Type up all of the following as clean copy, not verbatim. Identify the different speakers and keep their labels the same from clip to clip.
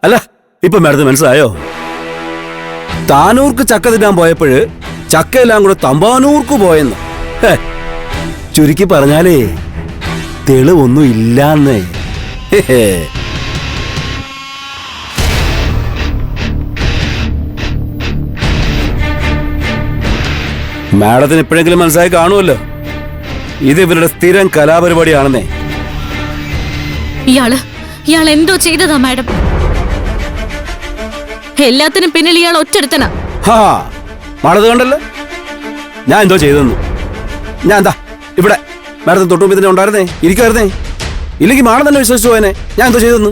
Speaker 1: അല്ല ഇപ്പൊ മാഡത്തിന് മനസ്സിലായോ? താനൂർക്ക് ചക്ക തിന്നാൻ പോയപ്പോഴ് ചക്കയെല്ലാം കൂടെ തമ്പാനൂർക്ക് പോയെന്ന്. ചുരുക്കി പറഞ്ഞാലേ തെളിവൊന്നും ഇല്ലാന്നേ. മാഡത്തിന് ഇപ്പോഴെങ്കിലും മനസ്സിലായി കാണുമല്ലോ, ഇത് ഇവരുടെ സ്ഥിരം കലാപരിപാടിയാണെന്നേ.
Speaker 2: ഇയാൾ എന്തോ ചെയ്തതാ മാഡം? എല്ലാത്തിനും പിന്നിൽ ഇയാൾ ഒറ്റെടുത്തനാ.
Speaker 1: മാഡത് കണ്ടല്ലോ ഞാൻ എന്തോ ചെയ്തെന്ന്. ഞാൻ എന്താ ഇവിടെ മാഡത്തിന് തൊട്ടുമുമ്പിൽ തന്നെ ഉണ്ടായിരുന്നേ, ഇരിക്കുമായിരുന്നേ. ഇല്ലെങ്കിൽ മാഡം തന്നെ വിശ്വസിച്ചു പോയനെ ഞാൻ എന്തോ ചെയ്തെന്ന്.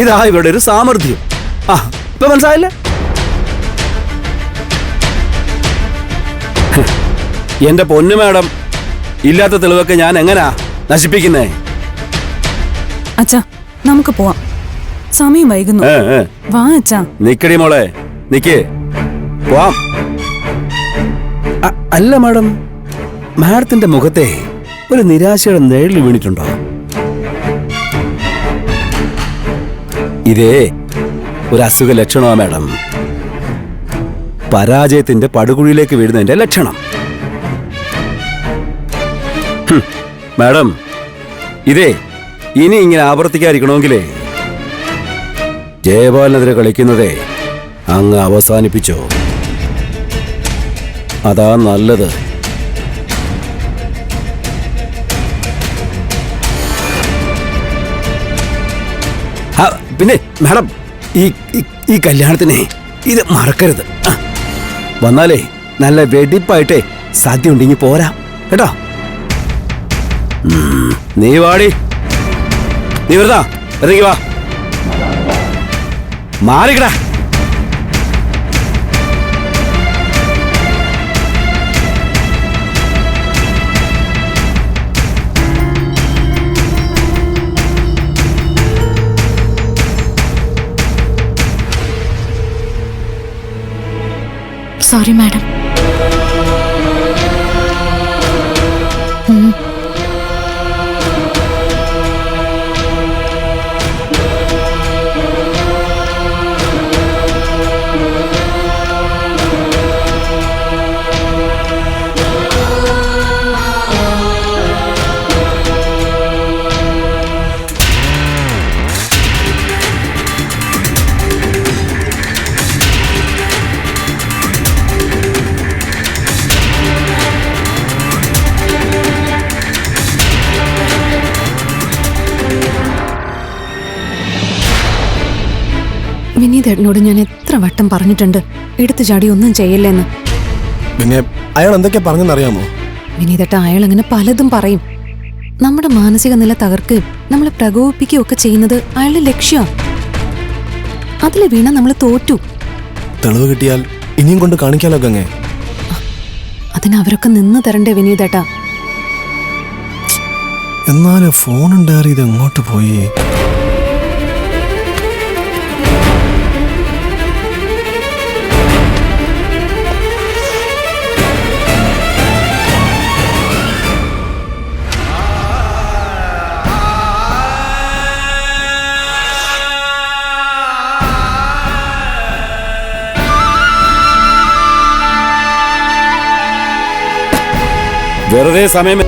Speaker 1: ഇതാ ഇവരുടെ ഒരു സാമർഥ്യം. ഇപ്പൊ മനസ്സിലായില്ലേ? എന്റെ പൊന്നു മാഡം, ഇല്ലാത്ത തെളിവൊക്കെ ഞാൻ എങ്ങനാ നശിപ്പിക്കുന്നേ?
Speaker 3: അച്ഛാ നമുക്ക് പോവാം, സമയം വൈകുന്നു. വാ അച്ഛാ.
Speaker 1: നിക്കടി മോളെ, നിക്ക്, പോവാം. അല്ല മാഡം, മാഡത്തിന്റെ മുഖത്തെ ഒരു നിരാശയുടെ നിഴലിൽ വീണിട്ടുണ്ടോ? ഇതേ ഒരു അസുഖ ലക്ഷണമാ മാഡം, പരാജയത്തിന്റെ പടുകുഴിയിലേക്ക് വീഴുന്നതിന്റെ ലക്ഷണം. മാഡം, ഇതേ ഇനി ഇങ്ങനെ ആവർത്തിക്കാതിരിക്കണമെങ്കിലേ ജയപാലിനെതിരെ കളിക്കുന്നതേ അങ്ങ് അവസാനിപ്പിച്ചോ, അതാ നല്ലത്. പിന്നെ മാഡം, ഈ കല്യാണത്തിനെ ഇത് മറക്കരുത്. വന്നാലേ നല്ല വെടിപ്പായിട്ടേ സദ്യ ഉണ്ടെങ്കിൽ പോരാ കേട്ടോ. നീ വാടി, നീ വെറുതാ ഇറങ്ങി വാ, മാറിക്കടാ.
Speaker 2: Sorry madam. വിനീതേട്ടനോട് ഞാൻ എത്ര വട്ടം പറഞ്ഞിട്ടുണ്ട് എടുത്തു ചാടി ഒന്നും ചെയ്യല്ലെന്ന്.
Speaker 4: പിന്നെ അയാൾ എന്തൊക്കെ പറഞ്ഞെന്നറിയാമോ?
Speaker 2: വിനീതേട്ട, അയാൾ അങ്ങനെ പലതും പറയും. നമ്മുടെ മാനസിക നില തകർക്കുകയും നമ്മളെ പ്രകോപിപ്പിക്കുകയും ഒക്കെ ചെയ്യുന്നത് അയാളുടെ ലക്ഷ്യമാണ്. അതിൽ വീണ നമ്മൾ തോറ്റു.
Speaker 4: തെളിവ് കിട്ടിയാൽ ഇനിയും കൊണ്ട് കാണിക്കാലോ ഗംഗേ.
Speaker 2: അതിനവരൊക്കെ നിന്ന് തരണ്ടേ വിനീതേട്ട?
Speaker 4: എന്നാലും ഫോൺ ഉണ്ടായി ഇത് എങ്ങോട്ട് പോയി?
Speaker 1: വെറുതെ സമയം